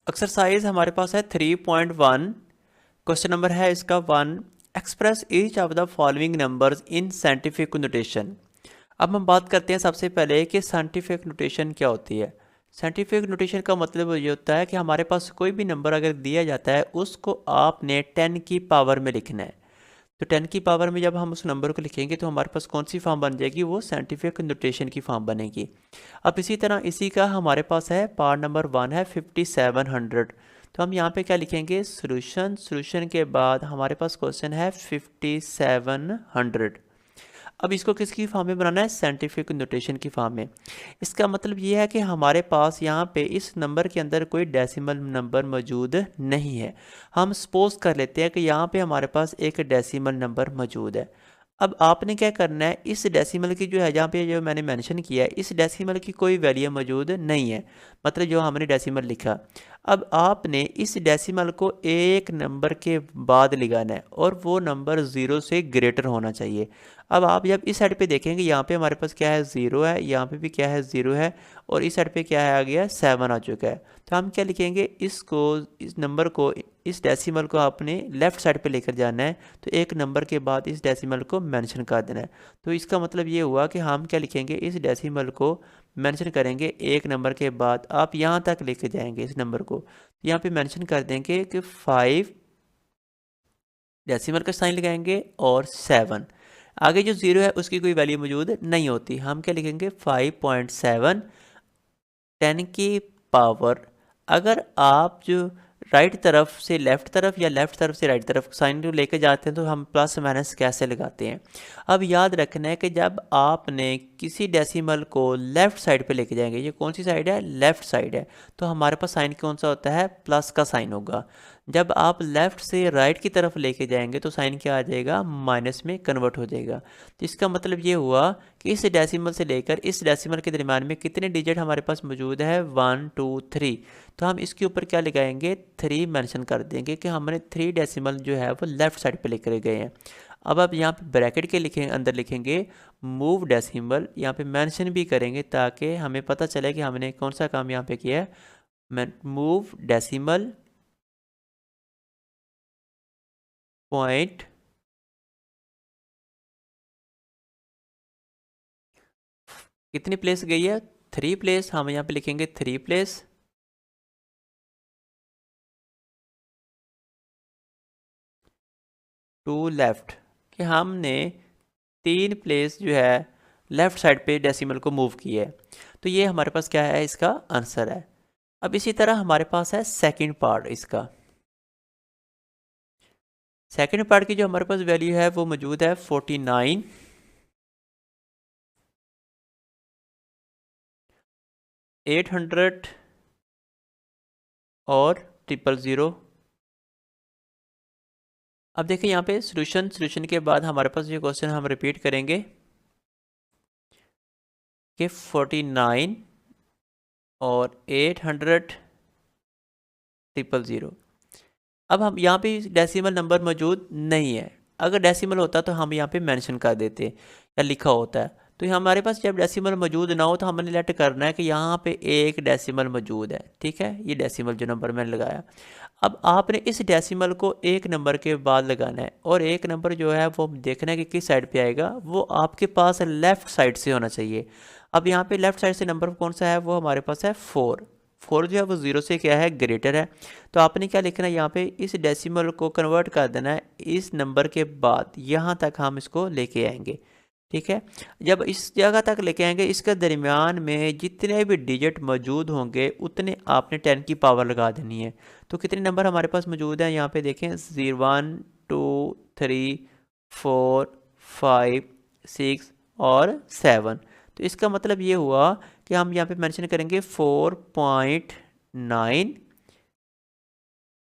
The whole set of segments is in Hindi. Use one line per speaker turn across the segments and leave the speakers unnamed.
एक्सरसाइज हमारे पास है 3.1। क्वेश्चन नंबर है इसका 1। Express each of the following numbers in scientific notation. अब हम बात करते हैं सबसे पहले कि साइंटिफिक नोटेशन क्या होती है। साइंटिफिक नोटेशन का मतलब ये होता है कि हमारे पास कोई भी नंबर अगर दिया जाता है उसको आपने 10 की पावर में लिखना है। तो 10 की पावर में जब हम उस नंबर को लिखेंगे तो हमारे पास कौन सी फॉर्म बन जाएगी, वो साइंटिफिक नोटेशन की फॉर्म बनेगी। अब इसी तरह इसी का हमारे पास है पार्ट नंबर 1 है 5700। तो हम यहाँ पे क्या लिखेंगे, सोल्यूशन। सोल्यूशन के बाद हमारे पास क्वेश्चन है 5700। अब इसको किसकी फॉर्म में बनाना है, साइंटिफिक नोटेशन की फॉर्म में। इसका मतलब ये है कि हमारे पास यहाँ पे इस नंबर के अंदर कोई डेसिमल नंबर मौजूद नहीं है। हम सपोज कर लेते हैं कि यहाँ पे हमारे पास एक डेसिमल नंबर मौजूद है। अब आपने क्या करना है, इस डेसिमल की जो है जहाँ पे जो मैंने मेंशन किया है, इस डेसिमल की कोई वैल्यू मौजूद नहीं है, मतलब जो हमने डेसिमल लिखा। अब आपने इस डेसिमल को एक नंबर के बाद लगाना है और वो नंबर ज़ीरो से ग्रेटर होना चाहिए। अब आप जब इस साइड पे देखेंगे, यहाँ पे हमारे पास क्या है, ज़ीरो है, यहाँ पे भी क्या है, ज़ीरो है, और इस साइड पे क्या है, आ गया 7 आ चुका है। तो हम क्या लिखेंगे, इसको, इस नंबर को, इस डेसिमल को आपने लेफ़्ट साइड पे लेकर जाना है। तो एक नंबर के बाद इस डेसिमल को मेंशन कर देना है। तो इसका मतलब ये हुआ कि हम क्या लिखेंगे, इस डेसिमल को मेंशन करेंगे एक नंबर के बाद, आप यहाँ तक लेके जाएंगे इस नंबर को। यहाँ पे मेंशन कर देंगे कि 5, डेसिमल का साइन लगाएंगे, और 7। आगे जो ज़ीरो है उसकी कोई वैल्यू मौजूद नहीं होती। हम क्या लिखेंगे, 5.7 10 की पावर। अगर आप जो राइट तरफ से लेफ़्ट तरफ या लेफ़्ट तरफ से राइट तरफ साइन को लेकर जाते हैं तो हम प्लस माइनस कैसे लगाते हैं। अब याद रखना है कि जब आपने किसी डेसिमल को लेफ़्ट साइड पे लेके जाएंगे, ये कौन सी साइड है, लेफ़्ट साइड है, तो हमारे पास साइन कौन सा होता है, प्लस का साइन होगा। जब आप लेफ़्ट से राइट की तरफ लेके जाएंगे तो साइन क्या आ जाएगा, माइनस में कन्वर्ट हो जाएगा। तो इसका मतलब ये हुआ कि इस डेसिमल से लेकर इस डेसिमल के दरम्यान में कितने डिजिट हमारे पास मौजूद है, 1 2 3। तो हम इसके ऊपर क्या लगाएंगे, 3 मेंशन कर देंगे कि हमने 3 डेसिमल जो है वो लेफ़्ट साइड पे लेकर गए हैं। अब आप यहाँ पे ब्रैकेट के अंदर लिखेंगे मूव डेसिमल, यहाँ पे मेंशन भी करेंगे ताकि हमें पता चले कि हमने कौन सा काम यहाँ पे किया है। मूव डेसिमल पॉइंट कितनी प्लेस गई है, 3 प्लेस। हम यहाँ पे लिखेंगे 3 प्लेस। टू लेफ़्ट, कि हमने 3 प्लेस जो है लेफ़्ट साइड पे डेसिमल को मूव किया है। तो ये हमारे पास क्या है, इसका आंसर है। अब इसी तरह हमारे पास है सेकंड पार्ट इसका। सेकंड पार्ट की जो हमारे पास वैल्यू है वो मौजूद है 49, 800 और 000। अब देखिए यहाँ पे सोल्यूशन के बाद हमारे पास ये क्वेश्चन हम रिपीट करेंगे कि 49 और 800 000। अब हम यहाँ पे डेसिमल नंबर मौजूद नहीं है। अगर डेसिमल होता तो हम यहाँ पे मेंशन कर देते या लिखा होता है। तो हमारे पास जब डेसिमल मौजूद ना हो तो हमने लेट करना है कि यहाँ पे एक डेसिमल मौजूद है, ठीक है, ये डेसिमल जो नंबर मैंने लगाया। अब आपने इस डेसिमल को एक नंबर के बाद लगाना है, और एक नंबर जो है वो देखना है कि किस साइड पे आएगा, वो आपके पास लेफ़्ट साइड से होना चाहिए। अब यहाँ पे लेफ़्ट साइड से नंबर कौन सा है, वो हमारे पास है 4। 4 जो है वो ज़ीरो से क्या है, ग्रेटर है। तो आपने क्या लिखना है, यहाँ पे इस डेसिमल को कन्वर्ट कर देना है इस नंबर के बाद, यहाँ तक हम इसको लेके आएंगे, ठीक है। जब इस जगह तक लेके आएंगे, इसके दरमियान में जितने भी डिजिट मौजूद होंगे उतने आपने 10 की पावर लगा देनी है। तो कितने नंबर हमारे पास मौजूद हैं, यहाँ पे देखें, 1 2 3 4 5 6 और 7। तो इसका मतलब ये हुआ कि हम यहाँ पे मेंशन करेंगे 4.9,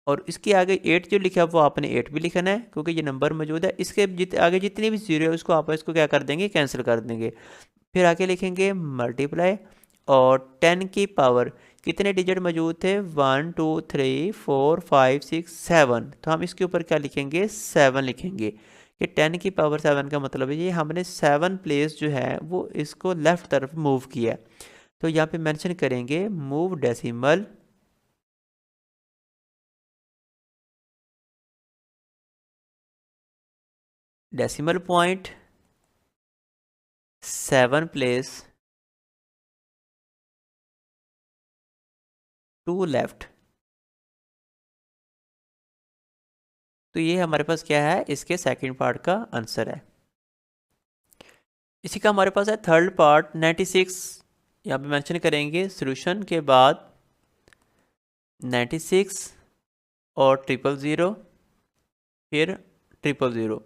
और इसके आगे 8 जो लिखा है वो आपने 8 भी लिखना है क्योंकि ये नंबर मौजूद है। इसके आगे जितने भी जीरो है उसको आप इसको क्या कर देंगे, कैंसिल कर देंगे। फिर आगे लिखेंगे मल्टीप्लाई, और 10 की पावर कितने डिजिट मौजूद थे, 1 2 3 4 5 6 7। तो हम इसके ऊपर क्या लिखेंगे, 7 लिखेंगे कि 10 की पावर 7 का मतलब है ये हमने 7 प्लेस जो है वो इसको लेफ़्ट तरफ मूव किया। तो यहाँ पे मेंशन करेंगे move decimal decimal point 7 place to left. तो ये हमारे पास क्या है, इसके सेकंड पार्ट का आंसर है। इसी का हमारे पास है थर्ड पार्ट 96। यहाँ पे मेंशन करेंगे सॉल्यूशन के बाद 96 और 000 फिर 000।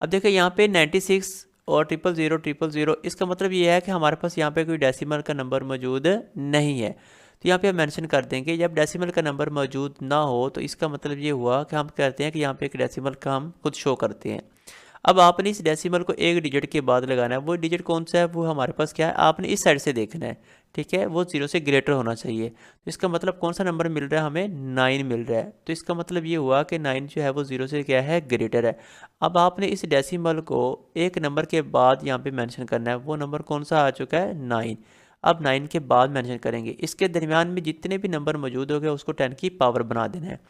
अब देखिए यहाँ पे 96 और 000 इसका मतलब ये है कि हमारे पास यहाँ पे कोई डेसिमल का नंबर मौजूद नहीं है। तो यहाँ पे हम मेंशन कर देंगे जब डेसिमल का नंबर मौजूद ना हो तो इसका मतलब ये हुआ कि हम कहते हैं कि यहाँ पे एक डेसिमल का हम खुद शो करते हैं। अब आपने इस डेसिमल को एक डिजिट के बाद लगाना है। वो डिजिट कौन सा है, वो हमारे पास क्या है, आपने इस साइड से देखना है। ठीक है, वो 0 से ग्रेटर होना चाहिए। तो इसका मतलब कौन सा नंबर मिल रहा है, हमें 9 मिल रहा है। तो इसका मतलब ये हुआ कि 9 जो है वो 0 से क्या है, ग्रेटर है। अब आपने इस डेसिमल को एक नंबर के बाद यहाँ पे मेंशन करना है। वो नंबर कौन सा आ चुका है, 9। अब 9 के बाद मेंशन करेंगे। इसके दरमियान में जितने भी नंबर मौजूद हो गए उसको 10 की पावर बना देना है।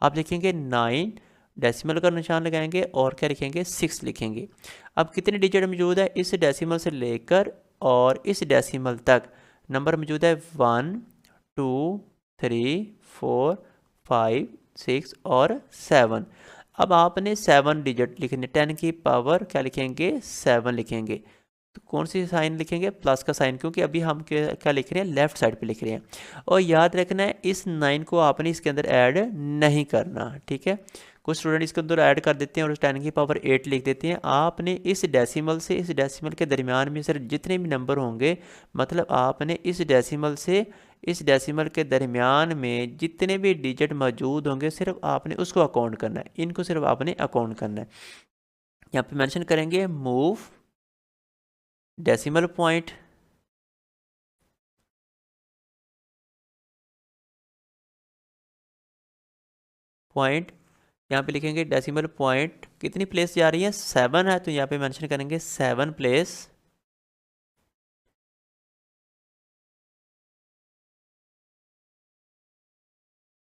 आप लिखेंगे 9, डेसिमल का निशान लगाएंगे और क्या लिखेंगे, 6 लिखेंगे। अब कितने डिजिट मौजूद है, इस डेसिमल से लेकर और इस डेसिमल तक नंबर मौजूद है 1 2 3 4 5 6 और 7। अब आपने 7 डिजिट लिखने, 10 की पावर क्या लिखेंगे, 7 लिखेंगे। तो कौन सी साइन लिखेंगे, प्लस का साइन, क्योंकि अभी हम क्या लिख रहे हैं, लेफ्ट साइड पे लिख रहे हैं। और याद रखना है इस 9 को आपने इसके अंदर ऐड नहीं करना। ठीक है, कुछ स्टूडेंट इसके अंदर ऐड कर देते हैं और 10 की पावर 8 लिख देते हैं। आपने इस डेसिमल से इस डेसिमल के दरमियान में सिर्फ जितने भी नंबर होंगे, मतलब आपने इस डेसिमल से इस डेसिमल के दरमियान में जितने भी डिजिट मौजूद होंगे सिर्फ आपने उसको अकाउंट करना है, इनको सिर्फ आपने अकाउंट करना है। यहाँ पे मेंशन करेंगे मूव डेसिमल पॉइंट यहाँ पे लिखेंगे डेसिमल पॉइंट कितनी प्लेस जा रही है, 7 है। तो यहाँ पे मेंशन करेंगे 7 प्लेस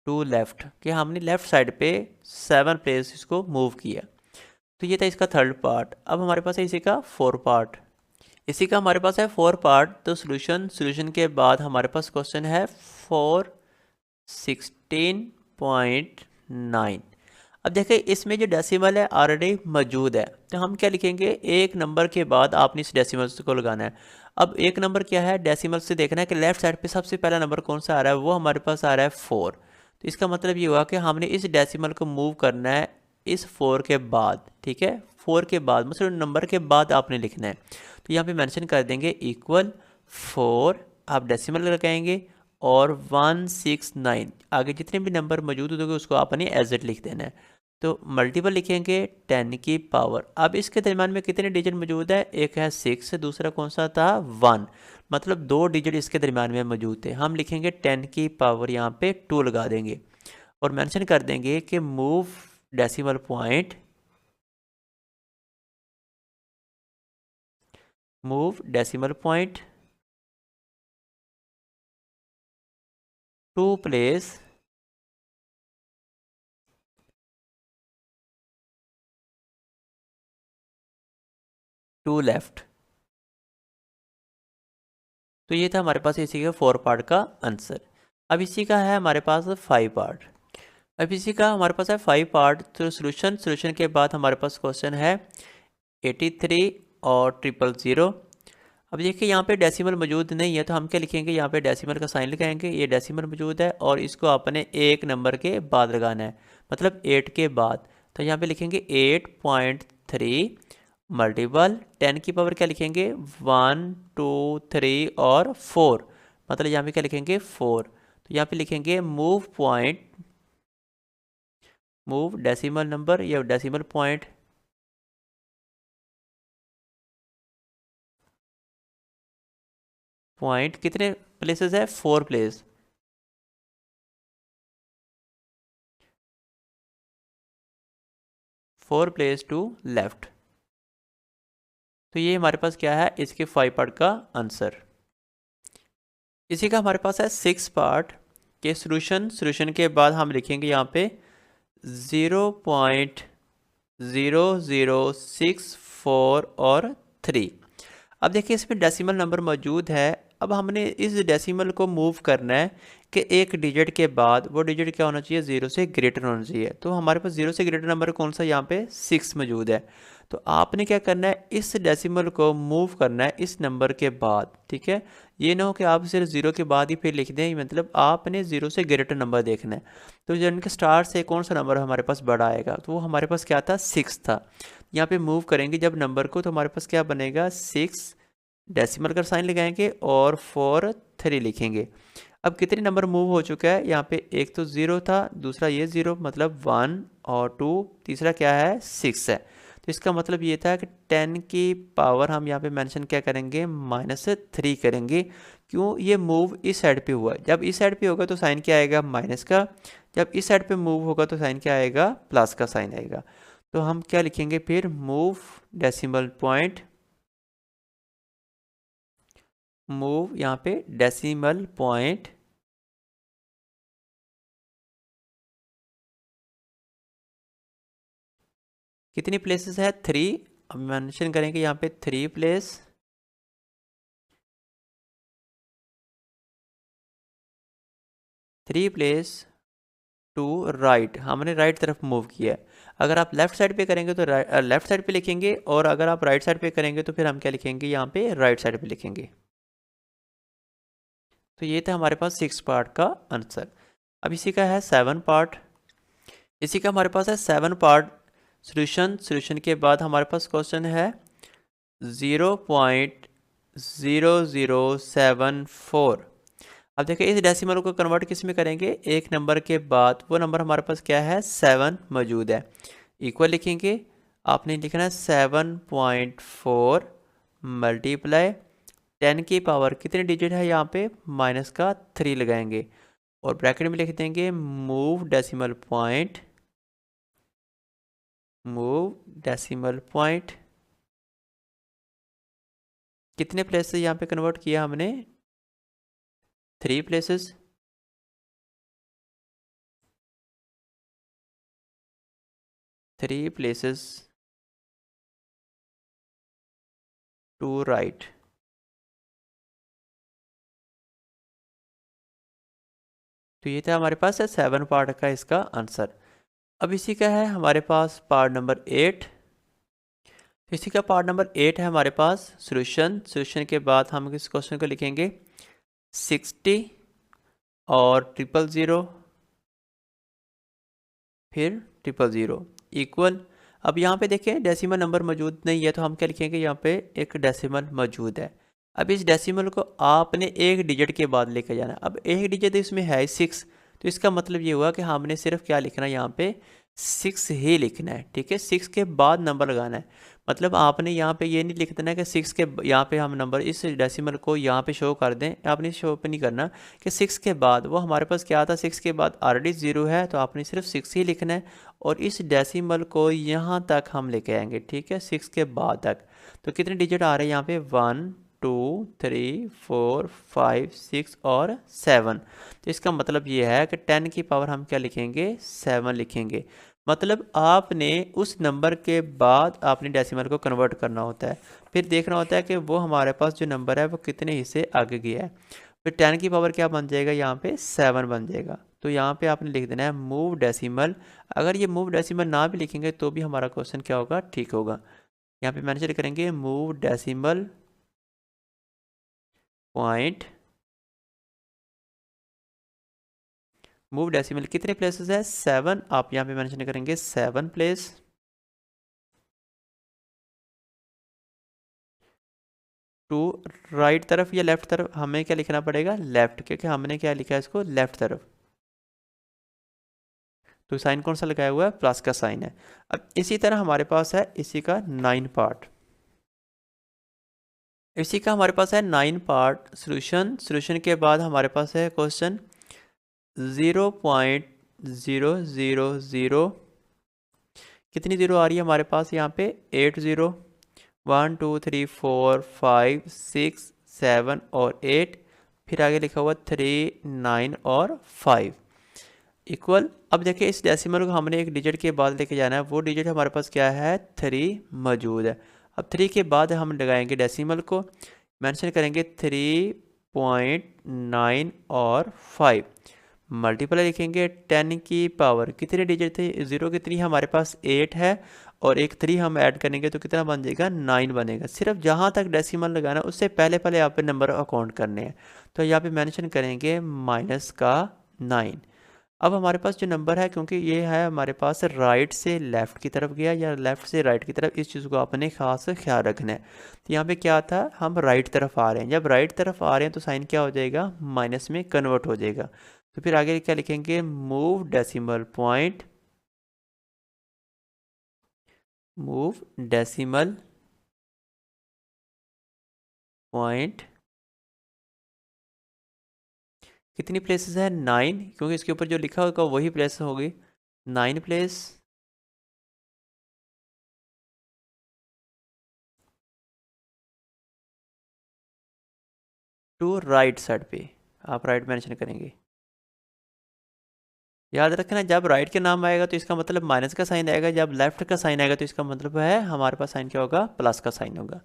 टू लेफ्ट, कि हमने लेफ्ट साइड पे 7 प्लेस इसको मूव किया। तो ये था इसका थर्ड पार्ट। अब हमारे पास है इसी का फोर्थ पार्ट। इसी का हमारे पास है फोर्थ पार्ट। तो सॉल्यूशन के बाद हमारे पास क्वेश्चन है 416.9। अब देखिए इसमें जो डेसिमल है ऑलरेडी मौजूद है, तो हम क्या लिखेंगे, एक नंबर के बाद आपने इस डेसिमल को लगाना है। अब एक नंबर क्या है, डेसिमल से देखना है कि लेफ्ट साइड पे सबसे पहला नंबर कौन सा आ रहा है, वो हमारे पास आ रहा है 4। तो इसका मतलब ये हुआ कि हमने इस डेसिमल को मूव करना है इस 4 के बाद। ठीक है, 4 के बाद मतलब नंबर के बाद आपने लिखना है। तो यहाँ पे मेंशन कर देंगे इक्वल 4, आप डेसिमल लगाएंगे और 169 आगे जितने भी नंबर मौजूद होंगे उसको आपने एज इट लिख देना है। तो मल्टीपल लिखेंगे 10 की पावर। अब इसके दरम्यान में कितने डिजिट मौजूद है, एक है 6, दूसरा कौन सा था 1, मतलब 2 डिजिट इसके दरम्यान में मौजूद थे। हम लिखेंगे 10 की पावर यहाँ पे 2 लगा देंगे और मेंशन कर देंगे कि move decimal point two place to left. तो ये था हमारे पास इसी के 4 पार्ट का आंसर। अब इसी का है हमारे पास 5 पार्ट। अब इसी का हमारे पास है 5 पार्ट। तो सॉल्यूशन के बाद हमारे पास क्वेश्चन है 83 और 000। अब देखिए यहाँ पे डेसिमल मौजूद नहीं है तो हम क्या लिखेंगे, यहाँ पे डेसिमल का साइन लगाएंगे। ये डेसिमल मौजूद है और इसको आपने एक नंबर के बाद लगाना है, मतलब 8 के बाद। तो यहाँ पे लिखेंगे 8.3 मल्टीपल 10 की पावर क्या लिखेंगे 1 2 3 और 4, मतलब यहाँ पे क्या लिखेंगे 4। तो यहाँ पे लिखेंगे मूव डेसिमल नंबर या डेसिमल पॉइंट कितने प्लेसेस है, 4 प्लेस। 4 place to left. तो ये हमारे पास क्या है, इसके 5 पार्ट का आंसर। इसी का हमारे पास है 6 पार्ट के सॉल्यूशन के बाद हम लिखेंगे यहाँ पे 0.5 0, 0, 6, 4 और 3। अब देखिए इसमें डेसिमल नंबर मौजूद है। अब हमने इस डेसिमल को मूव करना है कि एक डिजिट के बाद वो डिजिट क्या होना चाहिए, 0 से ग्रेटर होना चाहिए। तो हमारे पास 0 से ग्रेटर नंबर कौन सा, यहाँ पे 6 मौजूद है। तो आपने क्या करना है, इस डेसिमल को मूव करना है इस नंबर के बाद, ठीक है। ये ना हो कि आप सिर्फ 0 के बाद ही फिर लिख दें, मतलब आपने 0 से ग्रेटर नंबर देखना है। तो जिनके स्टार्ट से कौन सा नंबर हमारे पास बड़ा आएगा, तो वो हमारे पास क्या था, 6 था। यहाँ पे मूव करेंगे जब नंबर को, तो हमारे पास क्या बनेगा, 6 डेसिमल का साइन लगाएंगे और 4 3 लिखेंगे। अब कितने नंबर मूव हो चुका है, यहाँ पे एक तो 0 था, दूसरा ये 0 मतलब 1 और 2, तीसरा क्या है 6 है। तो इसका मतलब ये था कि 10 की पावर हम यहाँ पे मेंशन क्या करेंगे, -3 करेंगे। क्यों, ये मूव इस साइड पे हुआ है। जब इस साइड पे होगा तो साइन क्या आएगा, माइनस का। जब इस साइड पे मूव होगा तो साइन क्या आएगा, प्लस का साइन आएगा। तो हम क्या लिखेंगे फिर, मूव डेसिमल पॉइंट, मूव यहाँ पे डेसिमल पॉइंट कितनी प्लेसेस है, 3। अब मेंशन करेंगे यहाँ पे 3 प्लेस, 3 प्लेस टू राइट, हमने राइट तरफ मूव किया है। अगर आप लेफ्ट साइड पे करेंगे तो लेफ्ट साइड पे लिखेंगे, और अगर आप राइट साइड पे करेंगे तो फिर हम क्या लिखेंगे, यहाँ पे राइट साइड पे लिखेंगे। तो ये था हमारे पास 6 पार्ट का आंसर। अब इसी का है 7 पार्ट। इसी का हमारे पास है 7 पार्ट सोल्यूशन के बाद हमारे पास क्वेश्चन है 0.0074। अब देखिए इस डेसिमल को कन्वर्ट किस में करेंगे, एक नंबर के बाद वो नंबर हमारे पास क्या है, 7 मौजूद है। इक्वल लिखेंगे, आपने लिखना है 7.4 मल्टीप्लाई 10 की पावर कितने डिजिट है यहाँ पे, माइनस का 3 लगाएंगे, और ब्रैकेट में लिख देंगे move decimal point, move decimal point कितने प्लेस से यहाँ पे कन्वर्ट किया हमने, 3 प्लेसेस। 3 places to right. तो ये था हमारे पास है 7 पार्ट का इसका आंसर। अब इसी का है हमारे पास पार्ट नंबर 8। इसी का पार्ट नंबर 8 है हमारे पास सोल्यूशन के बाद हम इस क्वेश्चन को लिखेंगे 60 और 000 फिर 000 इक्वल। अब यहाँ पे देखें डेसिमल नंबर मौजूद नहीं है, तो हम क्या लिखेंगे, यहाँ पे एक डेसिमल मौजूद है। अब इस डेसिमल को आपने एक डिजिट के बाद लेकर जाना है। अब एक डिजिट इसमें है 6, तो इसका मतलब ये हुआ कि हमने सिर्फ क्या लिखना है, यहाँ पे 6 ही लिखना है, ठीक है। 6 के बाद नंबर लगाना है। मतलब आपने यहाँ पे ये नहीं लिख देना कि 6 के यहाँ पे हम नंबर इस डेसिमल को यहाँ पे शो कर दें, आपने शो पे नहीं करना कि 6 के बाद, वो हमारे पास क्या था, 6 के बाद ऑलरेडी 0 है, तो आपने सिर्फ 6 ही लिखना है। और इस डेसिमल को यहाँ तक हम लेके आएंगे, ठीक है, 6 के बाद तक। तो कितने डिजिट आ रहे हैं यहाँ पे, 1 2 3 4 5 6 और 7। तो इसका मतलब ये है कि 10 की पावर हम क्या लिखेंगे, 7 लिखेंगे। मतलब आपने उस नंबर के बाद आपने डेसिमल को कन्वर्ट करना होता है, फिर देखना होता है कि वो हमारे पास जो नंबर है वो कितने हिस्से आगे गया है। फिर 10 की पावर क्या बन जाएगा, यहाँ पे 7 बन जाएगा। तो यहाँ पे आपने लिख देना है मूव डेसिमल। अगर ये मूव डेसिमल ना भी लिखेंगे तो भी हमारा क्वेश्चन क्या होगा, ठीक होगा। यहाँ पे मैंशन करेंगे move decimal point, move decimal कितने प्लेसेस है, 7। आप यहाँ पे मेंशन करेंगे 7 प्लेस टू राइट तरफ या लेफ्ट तरफ, हमें क्या लिखना पड़ेगा, लेफ्ट, क्योंकि हमने क्या लिखा है इसको, लेफ्ट तरफ। तो साइन कौन सा लगाया हुआ है, प्लस का साइन है। अब इसी तरह हमारे पास है इसी का 9 पार्ट। इसी का हमारे पास है 9 पार्ट सोल्यूशन के बाद हमारे पास है क्वेश्चन 0.000 कितनी जीरो आ रही है हमारे पास यहाँ पे, 8 0, 1 2 3 4 5 6 7 और 8, फिर आगे लिखा हुआ 3 9 और 5। इक्वल। अब देखिए इस डेसिमल को हमने एक डिजिट के बाद लेके जाना है, वो डिजिट हमारे पास क्या है 3 मौजूद है। अब 3 के बाद हम लगाएंगे डेसिमल को, मेंशन करेंगे 3.9 और 5, मल्टीप्लाई लिखेंगे 10 की पावर, कितने डिजिट थे 0 कितनी हमारे पास 8 है, और एक 3 हम ऐड करेंगे तो कितना बन जाएगा 9 बनेगा। सिर्फ जहाँ तक डेसिमल लगाना उससे पहले पहले यहाँ पे नंबर अकाउंट करने हैं, तो यहाँ पे मेंशन करेंगे -9। अब हमारे पास जो नंबर है, क्योंकि ये है हमारे पास राइट से लेफ़्ट की तरफ गया या लेफ़्ट से राइट की तरफ, इस चीज़ को आपने खास ख्याल रखना है। तो यहाँ पे क्या था, हम राइट तरफ आ रहे हैं, जब राइट तरफ आ रहे हैं तो साइन क्या हो जाएगा माइनस में कन्वर्ट हो जाएगा। तो फिर आगे क्या लिखेंगे, move decimal point, move decimal point कितनी प्लेसेस है 9, क्योंकि इसके ऊपर जो लिखा होगा वही प्लेस होगी, 9 प्लेस टू राइट साइड पे, आप राइट मेंशन करेंगे। याद रखना जब राइट के नाम आएगा तो इसका मतलब माइनस का साइन आएगा, जब लेफ्ट का साइन आएगा तो इसका मतलब है हमारे पास साइन क्या होगा, प्लस का साइन होगा।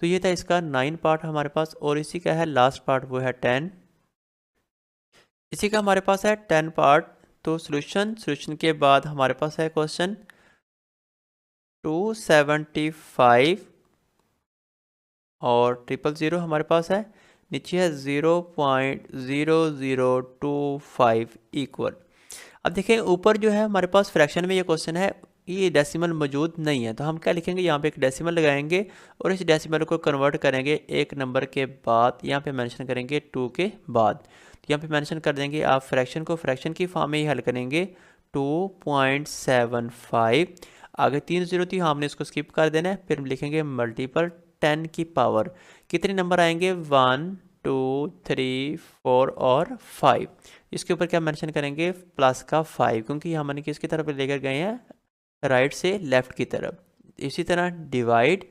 तो ये था इसका 9 पार्ट हमारे पास, और इसी का है लास्ट पार्ट वो है 10, इसी का हमारे पास है 10 पार्ट। तो सोल्यूशन के बाद हमारे पास है क्वेश्चन 275 और 000 हमारे पास है, नीचे है 0.0025 इक्वल। अब देखें ऊपर जो है हमारे पास फ्रैक्शन में ये क्वेश्चन है, ये डेसिमल मौजूद नहीं है, तो हम क्या लिखेंगे, यहाँ पे एक डेसिमल लगाएंगे और इस डेसिमल को कन्वर्ट करेंगे एक नंबर के बाद, यहाँ पे मेंशन करेंगे 2 के बाद। तो यहाँ पे मेंशन कर देंगे आप फ्रैक्शन को फ्रैक्शन की फॉर्म में ही हल करेंगे, 2.75, आगे 3 0 थी हमने इसको स्किप कर देना है, फिर लिखेंगे मल्टीपल 10 की पावर, कितने नंबर आएंगे 1 2 3 4 और 5, इसके ऊपर क्या मेंशन करेंगे प्लस का 5, क्योंकि हमने किसकी तरफ लेकर गए हैं राइट से लेफ्ट की तरफ। इसी तरह डिवाइड,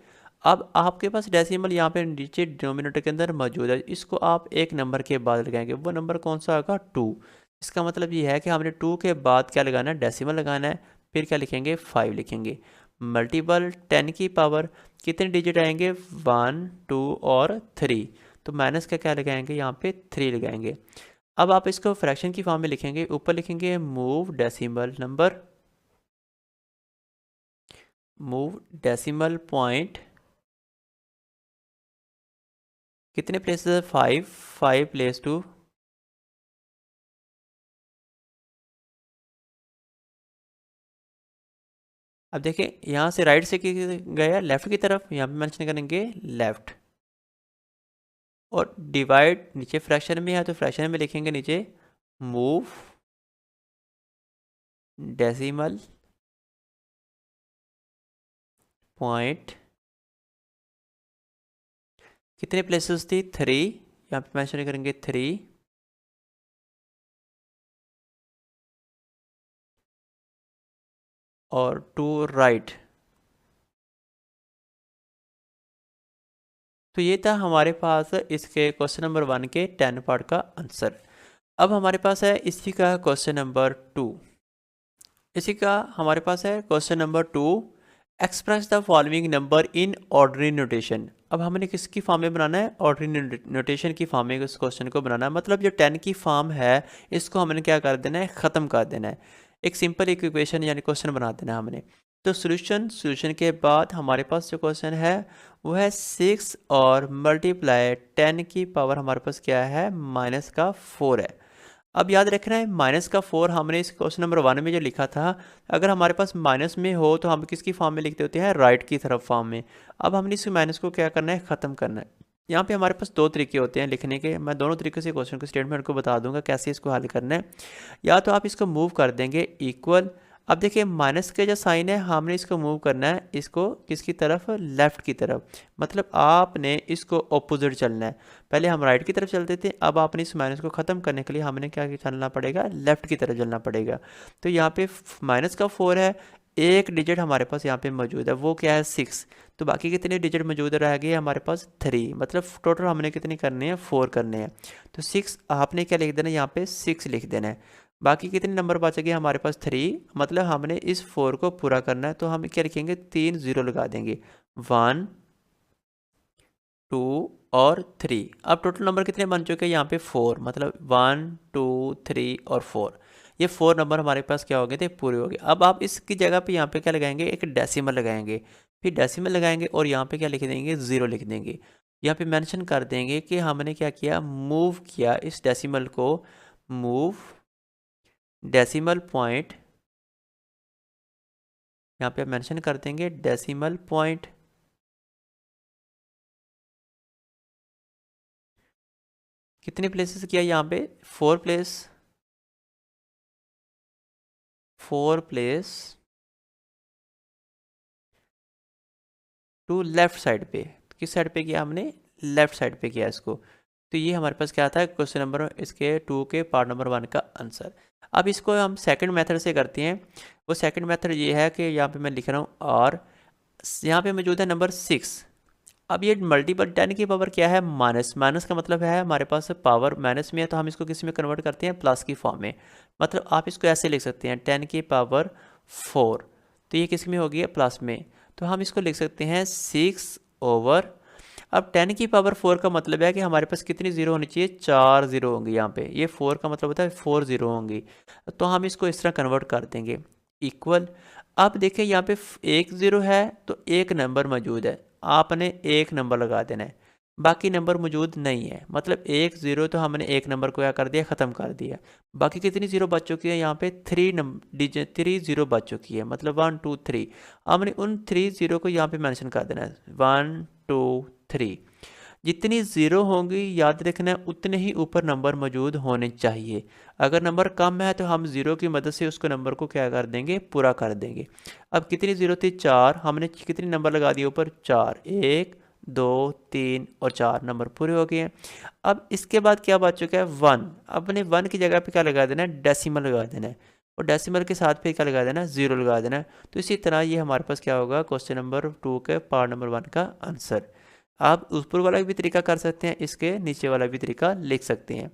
अब आपके पास डेसिमल यहाँ पे नीचे डिनोमिनेटर के अंदर मौजूद है, इसको आप एक नंबर के बाद लगाएंगे, वो नंबर कौन सा होगा 2। इसका मतलब ये है कि हमने 2 के बाद क्या लगाना है डेसिमल लगाना है, फिर क्या लिखेंगे 5 लिखेंगे, मल्टीपल 10 की पावर, कितने डिजिट आएंगे 1 2 और 3, तो माइनस का क्या लगाएंगे यहाँ पे 3 लगाएंगे। अब आप इसको फ्रैक्शन की फॉर्म में लिखेंगे, ऊपर लिखेंगे move decimal number, move decimal point, कितने प्लेसेस है 5 प्लेस टू, अब देखिए यहाँ से राइट से गया लेफ्ट की तरफ, यहाँ पे मेंशन करेंगे लेफ्ट, और डिवाइड नीचे फ्रैक्शन में है तो फ्रैक्शन में लिखेंगे नीचे मूव डेसिमल पॉइंट, कितने प्लेसेस थी 3, यहाँ पे मेंशन करेंगे 3, और 2 राइट। तो ये था हमारे पास इसके क्वेश्चन नंबर 1 के 10 पार्ट का आंसर। अब हमारे पास है इसी का क्वेश्चन नंबर 2, इसी का हमारे पास है question number 2, express the following number in ordinary notation. अब हमने किसकी फॉर्म में बनाना है, ऑर्डनरी नोटेशन की फॉर्म में इस क्वेश्चन को बनाना है, मतलब जो 10 की फॉर्म है इसको हमने क्या कर देना है, ख़त्म कर देना है, एक सिंपल इक्वेशन यानी क्वेश्चन बना देना है हमने। तो सोल्यूशन के बाद हमारे पास जो क्वेश्चन है वो है 6 और मल्टीप्लाई 10 की पावर हमारे पास क्या है -4 है। अब याद रखना है -4 हमने इस क्वेश्चन नंबर 1 में जो लिखा था, अगर हमारे पास माइनस में हो तो हम किसकी फॉर्म में लिखते होते हैं राइट की तरफ फॉर्म में। अब हमने इस माइनस को क्या करना है, ख़त्म करना है। यहाँ पे हमारे पास 2 तरीके होते हैं लिखने के, मैं दोनों तरीके से क्वेश्चन के स्टेटमेंट को बता दूंगा कैसे इसको हल करना है। या तो आप इसको मूव कर देंगे इक्वल, अब देखिए माइनस के जो साइन है हमने इसको मूव करना है, इसको किसकी तरफ, लेफ़्ट की तरफ, मतलब आपने इसको ऑपोजिट चलना है। पहले हम राइट की तरफ चलते थे, अब आपने इस माइनस को ख़त्म करने के लिए हमने क्या चलना पड़ेगा, लेफ़्ट की तरफ चलना पड़ेगा। तो यहाँ पे -4 है, एक डिजिट हमारे पास यहाँ पे मौजूद है, वो क्या है 6। तो बाकी कितने डिजिट मौजूद रह गए हमारे पास 3, मतलब टोटल हमने कितने करने हैं 4 करने हैं। तो 6 आपने क्या लिख देना है यहाँ पे 6 लिख देना है। बाकी कितने नंबर बच गए हमारे पास 3, मतलब हमने इस 4 को पूरा करना है। तो हम क्या लिखेंगे 3 0 लगा देंगे, 1 2 और 3। अब टोटल नंबर कितने बन चुके हैं यहाँ पे 4, मतलब 1 2 3 और 4। ये 4 नंबर हमारे पास क्या हो गए थे, पूरे हो गए। अब आप इसकी जगह पे यहाँ पे क्या लगाएंगे, एक डेसिमल लगाएंगे, फिर डेसिमल लगाएंगे और यहाँ पे क्या लिख देंगे 0 लिख देंगे। यहाँ पे मेंशन कर देंगे कि हमने क्या किया, मूव किया इस डेसिमल को, मूव डेसिमल पॉइंट, यहाँ पे मेंशन कर देंगे डेसिमल पॉइंट। कितने प्लेसेस किया यहाँ पे, 4 place, 4 place to left side पे। किस साइड पे किया हमने, लेफ्ट साइड पे किया इसको। तो ये हमारे पास क्या था क्वेश्चन नंबर इसके 2 के पार्ट नंबर 1 का आंसर। अब इसको हम सेकंड मेथड से करते हैं। वो सेकंड मेथड ये है कि यहाँ पे मैं लिख रहा हूँ और यहाँ पे मौजूद है नंबर 6। अब ये मल्टीपल 10 की पावर क्या है, माइनस, माइनस का मतलब है हमारे पास पावर माइनस में है, तो हम इसको किस में कन्वर्ट करते हैं, प्लस की फॉर्म में। मतलब आप इसको ऐसे लिख सकते हैं 10 की पावर 4, तो ये किस में होगी, प्लस में। तो हम इसको लिख सकते हैं 6 ओवर, अब 10 की पावर 4 का मतलब है कि हमारे पास कितनी जीरो होनी चाहिए, 4 जीरो होंगी यहाँ पे। ये 4 का मतलब होता है 4 जीरो होंगी, तो हम इसको इस तरह कन्वर्ट कर देंगे, इक्वल। अब देखिए यहाँ पे एक ज़ीरो है तो एक नंबर मौजूद है, आपने एक नंबर लगा देना है, बाकी नंबर मौजूद नहीं है। मतलब एक ज़ीरो तो हमने एक नंबर को क्या कर दिया, ख़त्म कर दिया। बाकी कितनी ज़ीरो बच चुकी है यहाँ पे, 3 डिजिट 3 ज़ीरो बच चुकी है, मतलब 1 2 3। हमने उन 3 ज़ीरो को यहाँ पे मेंशन कर देना है, 1 2 3। जितनी ज़ीरो होंगी याद रखना है उतने ही ऊपर नंबर मौजूद होने चाहिए। अगर नंबर कम है तो हम ज़ीरो की मदद से उसको नंबर को क्या कर देंगे, पूरा कर देंगे। अब कितनी ज़ीरो थी, 4, हमने कितने नंबर लगा दिए ऊपर, 4, 1 2 3 और 4 नंबर पूरे हो गए हैं। अब इसके बाद क्या बच चुका है, 1। अपने 1 की जगह पे क्या लगा देना है, डेसिमल लगा देना है, और डेसिमल के साथ फिर क्या लगा देना है, 0 लगा देना है। तो इसी तरह ये हमारे पास क्या होगा, क्वेश्चन नंबर 2 के पार्ट नंबर 1 का आंसर। आप ऊपर वाला भी तरीका कर सकते हैं, इसके नीचे वाला भी तरीका लिख सकते हैं।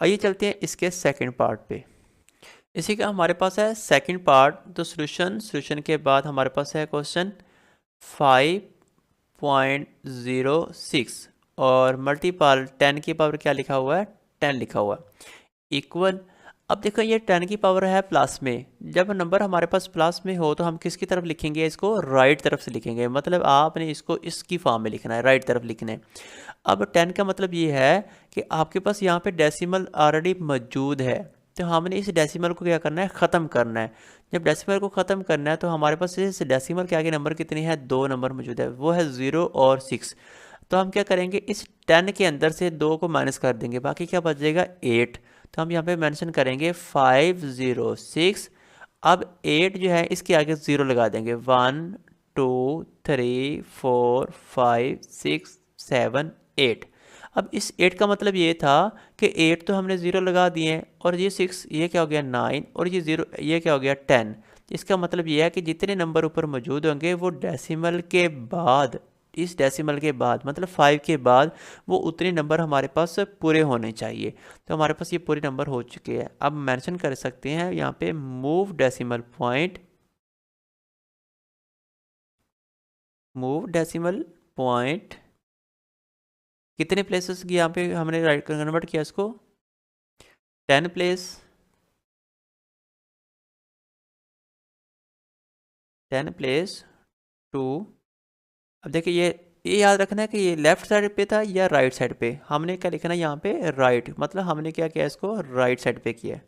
आइए चलते हैं इसके सेकंड पार्ट पे। इसी का हमारे पास है सेकंड पार्ट, तो सॉल्यूशन के बाद हमारे पास है क्वेश्चन 5.06 और मल्टीपल 10 की पावर क्या लिखा हुआ है, 10 लिखा हुआ है, इक्वल। अब देखो ये 10 की पावर है प्लस में, जब नंबर हमारे पास प्लस में हो तो हम किसकी तरफ लिखेंगे, इसको राइट तरफ से लिखेंगे, मतलब आपने इसको इसकी फॉर्म में लिखना है, राइट तरफ लिखना है। अब 10 का मतलब ये है कि आपके पास यहाँ पे डेसिमल ऑलरेडी मौजूद है, तो हमने इस डेसिमल को क्या करना है, ख़त्म करना है। जब डेसिमल को ख़त्म करना है तो हमारे पास इस डेसिमल के आगे नंबर कितने हैं, 2 नंबर मौजूद है, वो है 0 और 6। तो हम क्या करेंगे, इस 10 के अंदर से 2 को माइनस कर देंगे, बाकी क्या बचेगा 8। तो हम यहाँ पे मेंशन करेंगे 506। अब 8 जो है इसके आगे 0 लगा देंगे, 1 2 3 4 5 6 7 8। अब इस 8 का मतलब ये था कि 8 तो हमने 0 लगा दिए हैं, और ये 6, ये क्या हो गया 9, और ये 0, ये क्या हो गया 10। इसका मतलब ये है कि जितने नंबर ऊपर मौजूद होंगे वो डेसिमल के बाद, इस डेसिमल के बाद मतलब 5 के बाद, वो उतने नंबर हमारे पास पूरे होने चाहिए। तो हमारे पास ये पूरे नंबर हो चुके हैं। अब मेंशन कर सकते हैं यहाँ पे move decimal point, move decimal point कितने प्लेसेस की यहाँ पे हमने राइट कन्वर्ट किया इसको, 10 प्लेस, 10 प्लेस टू। अब देखिए ये याद रखना है कि ये लेफ्ट साइड पे था या राइट साइड पे, हमने क्या लिखना है यहाँ पे राइट, मतलब हमने क्या किया, इसको राइट साइड पे किया।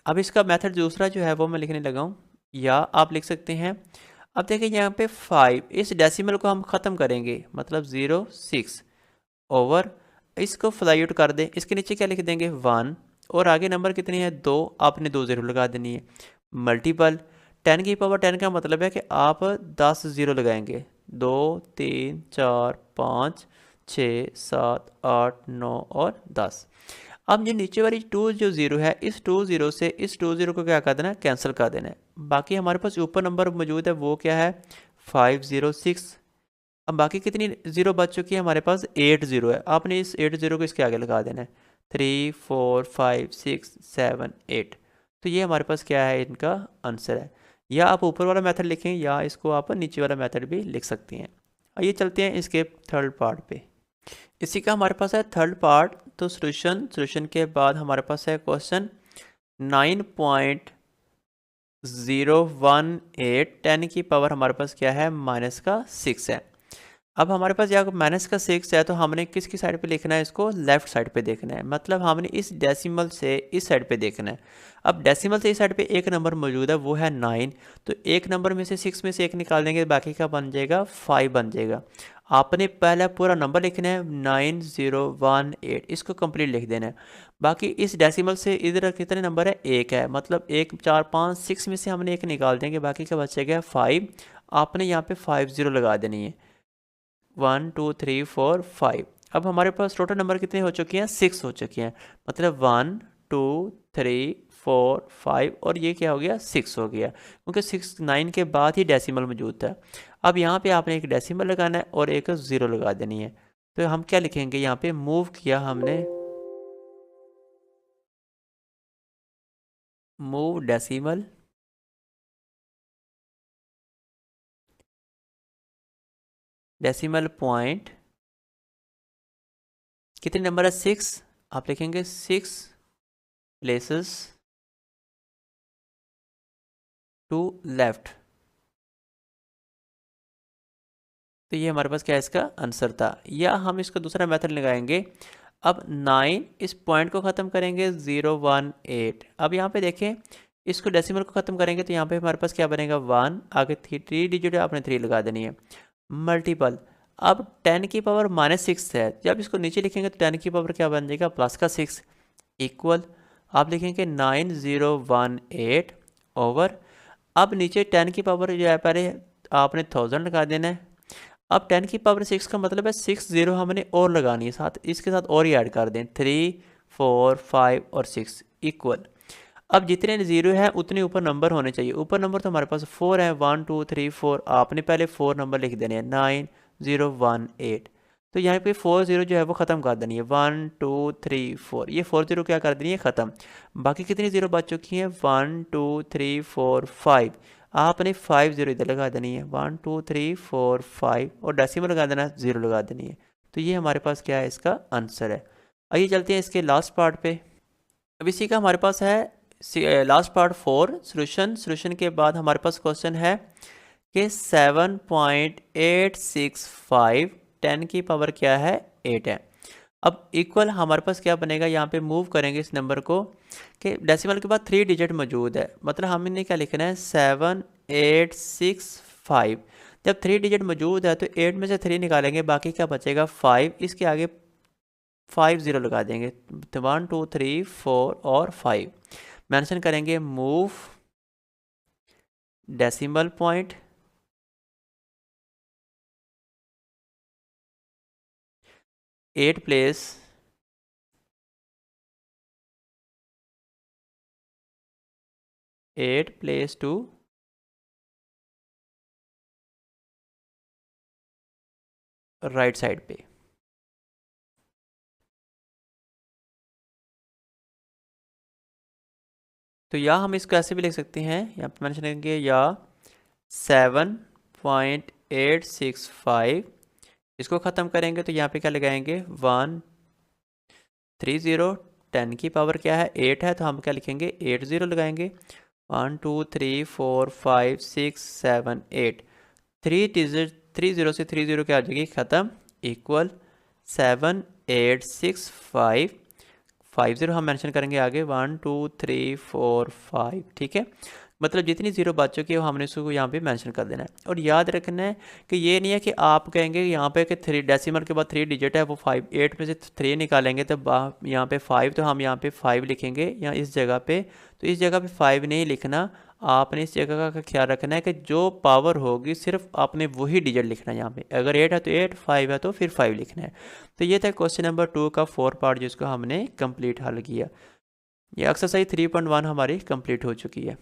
अब इसका मेथड दूसरा जो है वो मैं लिखने लगा हूँ, या आप लिख सकते हैं। अब देखिए यहाँ पे 5, इस डेसिमल को हम ख़त्म करेंगे, मतलब 0 6 ओवर, इसको फ्लाई आउट कर दें, इसके नीचे क्या लिख देंगे 1, और आगे नंबर कितनी है 2, आपने 2 0 लगा देनी है, मल्टीपल 10 की पावर 10 का मतलब है कि आप 10 0 लगाएंगे, 2 3 4 5 6 7 8 9 और 10। अब जो नीचे वाली 2 जो ज़ीरो है, इस 2 ज़ीरो से इस 2 ज़ीरो को क्या कर देना है, कैंसिल कर देना है। बाकी हमारे पास ऊपर नंबर मौजूद है वो क्या है 506। अब बाकी कितनी ज़ीरो बच चुकी है हमारे पास 8 ज़ीरो है। आपने इस 8 ज़ीरो को इसके आगे लगा देना है 3 4 5 6 7 8। तो ये हमारे पास क्या है इनका आंसर है। या आप ऊपर वाला मेथड लिखें या इसको आप नीचे वाला मेथड भी लिख सकती हैं। आइए चलते हैं इसके थर्ड पार्ट पे। इसी का हमारे पास है थर्ड पार्ट। तो सॉल्यूशन के बाद हमारे पास है क्वेश्चन 9.018 10 की पावर हमारे पास क्या है -6 है। अब हमारे पास यहाँ -6 है तो हमने किसकी साइड पे लिखना है, इसको लेफ्ट साइड पे देखना है। मतलब हमने इस डेसिमल से इस साइड पे देखना है। अब डेसिमल से इस साइड पे एक नंबर मौजूद है वो है 9। तो एक नंबर में से 6 में से एक निकाल देंगे, बाकी का बन जाएगा 5 बन जाएगा। आपने पहला पूरा नंबर लिखना है 9018, इसको कंप्लीट लिख देना है। बाकी इस डेसिमल से इधर कितने नंबर है, एक है। मतलब 1 4 5 6 में से हमने एक निकाल देंगे, बाकी का बचेगा 5। आपने यहाँ पे 50 लगा देनी है। 1 2 3 4 5। अब हमारे पास टोटल नंबर कितने हो चुके हैं, 6 हो चुके हैं। मतलब 1 2 3 4 5 और ये क्या हो गया 6 हो गया, क्योंकि 6 9 के बाद ही डेसिमल मौजूद था। अब यहाँ पे आपने एक डेसिमल लगाना है और एक ज़ीरो लगा देनी है। तो हम क्या लिखेंगे, यहाँ पे मूव किया हमने, मूव डेसिमल पॉइंट, कितने नंबर है 6, आप लिखेंगे 6 प्लेसेस टू लेफ्ट। तो ये हमारे पास क्या है, इसका आंसर था। या हम इसका दूसरा मेथड लगाएंगे। अब 9 इस पॉइंट को ख़त्म करेंगे 018। अब यहाँ पे देखें, इसको डेसिमल को ख़त्म करेंगे तो यहाँ पे हमारे पास क्या बनेगा 1, आगे 3 डिजिट है, आपने 3 लगा देनी है। मल्टीपल, अब 10 की पावर -6 है, जब इसको नीचे लिखेंगे तो 10 की पावर क्या बन जाएगा प्लस का 6 इक्वल, आप लिखेंगे 9018 ओवर। अब नीचे 10 की पावर जो है पहले आपने 1000 लगा देना है। अब 10 की पावर 6 का मतलब है 6 0 हमने और लगानी है, साथ इसके साथ और ही ऐड कर दें 3 4 5 और 6 इक्वल। अब जितने ज़ीरो हैं उतने ऊपर नंबर होने चाहिए। ऊपर नंबर तो हमारे पास 4 है, 1 2 3 4। आपने पहले 4 नंबर लिख देने हैं 9018। तो यहाँ पे 4 0 जो है वो ख़त्म कर देनी है 1 2 3 4। ये 4 0 क्या कर देनी है ख़त्म। बाकी कितनी ज़ीरो बच चुकी हैं 1 2 3 4 5। आपने 5 0 इधर लगा देनी है 1 2 3 4 5 और डेसिमल लगा देना है 0 लगा देनी है। तो ये हमारे पास क्या है, इसका आंसर है। आइए चलते हैं इसके लास्ट पार्ट पे। अब इसी का हमारे पास है लास्ट पार्ट 4 सॉल्यूशन के बाद हमारे पास क्वेश्चन है कि 7.865 10 की पावर क्या है 8 है। अब इक्वल हमारे पास क्या बनेगा, यहाँ पे मूव करेंगे इस नंबर को कि डेसिमल के बाद 3 डिजिट मौजूद है। मतलब हमने क्या लिखना है 7865। जब 3 डिजिट मौजूद है तो 8 में से 3 निकालेंगे, बाकी क्या बचेगा 5। इसके आगे 5 0 लगा देंगे, 1 2 3 4 और 5 मेंशन करेंगे। Move decimal point 8 place to right side पे। तो या हम इसको ऐसे भी लिख सकते हैं, यहाँ पे मेंशन करेंगे या 7.865। इसको ख़त्म करेंगे तो यहाँ पे क्या लगाएंगे 1 3 0। 10 की पावर क्या है 8 है, तो हम क्या लिखेंगे 8 0 लगाएंगे 1 2 3 4 5 6 7 8। 3 0 से 3 0 क्या आ जाएगी ख़त्म इक्वल 7865 5 0 हम मेंशन करेंगे आगे 1 2 3 4 5। ठीक है, मतलब जितनी ज़ीरो बच चुकी है वो हमने इसको यहाँ पे मेंशन कर देना है। और याद रखना है कि ये नहीं है कि आप कहेंगे यहाँ पे कि 3 डेसिमल के बाद 3 डिजिट है वो 5, 8 में से 3 निकालेंगे तो यहाँ पे 5, तो हम यहाँ पे 5 लिखेंगे यहाँ इस जगह पे। तो इस जगह पे 5 नहीं लिखना, आपने इस जगह का ख्याल रखना है कि जो पावर होगी सिर्फ आपने वही डिजिट लिखना है यहाँ पे। अगर 8 है तो 8, 5 है तो फिर 5 लिखना है। तो ये था क्वेश्चन नंबर 2 का 4 पार्ट जिसको हमने कंप्लीट हल किया। ये एक्सरसाइज 3.1 हमारी कंप्लीट हो चुकी है।